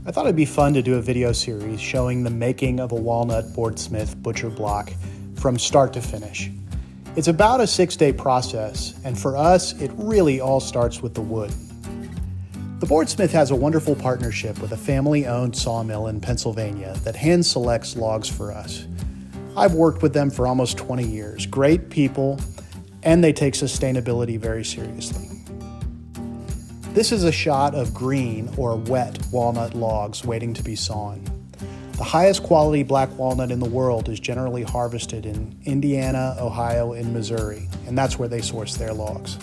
I thought it'd be fun to do a video series showing the making of a walnut boardsmith butcher block from start to finish. It's about a 6-day process, and for us, it really all starts with the wood. The boardsmith has a wonderful partnership with a family-owned sawmill in Pennsylvania that hand selects logs for us. I've worked with them for almost 20 years. Great people, and they take sustainability very seriously. This is a shot of green or wet walnut logs waiting to be sawn. The highest quality black walnut in the world is generally harvested in Indiana, Ohio, and Missouri, and that's where they source their logs.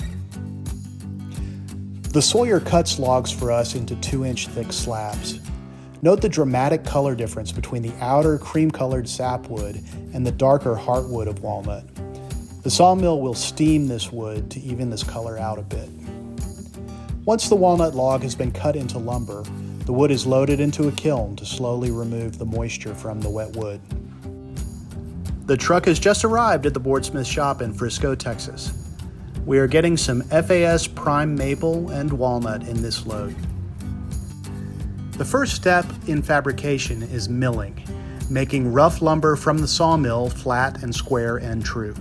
The sawyer cuts logs for us into 2-inch thick slabs. Note the dramatic color difference between the outer cream-colored sapwood and the darker heartwood of walnut. The sawmill will steam this wood to even this color out a bit. Once the walnut log has been cut into lumber, the wood is loaded into a kiln to slowly remove the moisture from the wet wood. The truck has just arrived at the boardsmith shop in Frisco, Texas. We are getting some FAS prime maple and walnut in this load. The first step in fabrication is milling, making rough lumber from the sawmill flat and square and true.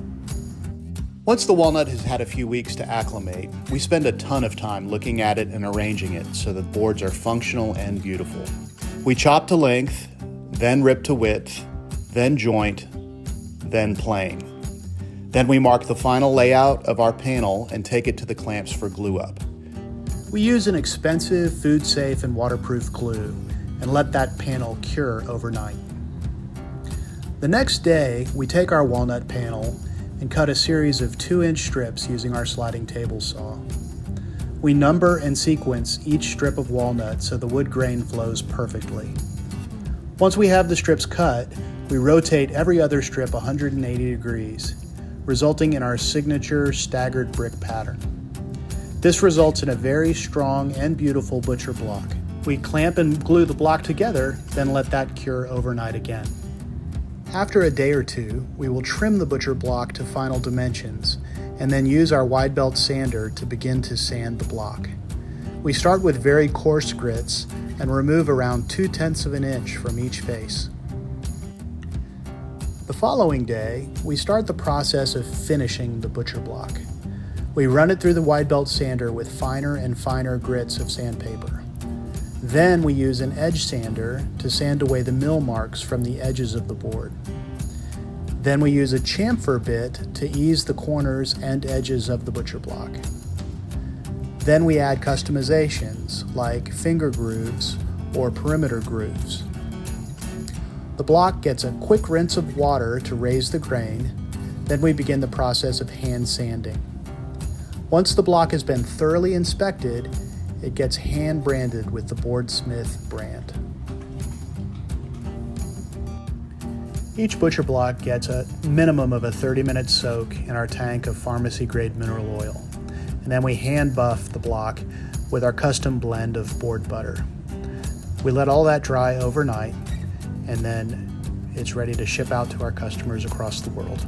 Once the walnut has had a few weeks to acclimate, we spend a ton of time looking at it and arranging it so that boards are functional and beautiful. We chop to length, then rip to width, then joint, then plane. Then we mark the final layout of our panel and take it to the clamps for glue up. We use an expensive, food-safe, and waterproof glue and let that panel cure overnight. The next day, we take our walnut panel and cut a series of 2-inch strips using our sliding table saw. We number and sequence each strip of walnut so the wood grain flows perfectly. Once we have the strips cut, we rotate every other strip 180 degrees, resulting in our signature staggered brick pattern. This results in a very strong and beautiful butcher block. We clamp and glue the block together, then let that cure overnight again. After a day or two, we will trim the butcher block to final dimensions and then use our wide belt sander to begin to sand the block. We start with very coarse grits and remove around 0.2 of an inch from each face. The following day, we start the process of finishing the butcher block. We run it through the wide belt sander with finer and finer grits of sandpaper. Then we use an edge sander to sand away the mill marks from the edges of the board. Then we use a chamfer bit to ease the corners and edges of the butcher block. Then we add customizations like finger grooves or perimeter grooves. The block gets a quick rinse of water to raise the grain. Then we begin the process of hand sanding. Once the block has been thoroughly inspected, it gets hand branded with the Boardsmith brand. Each butcher block gets a minimum of a 30-minute soak in our tank of pharmacy-grade mineral oil. And then we hand buff the block with our custom blend of board butter. We let all that dry overnight, and then it's ready to ship out to our customers across the world.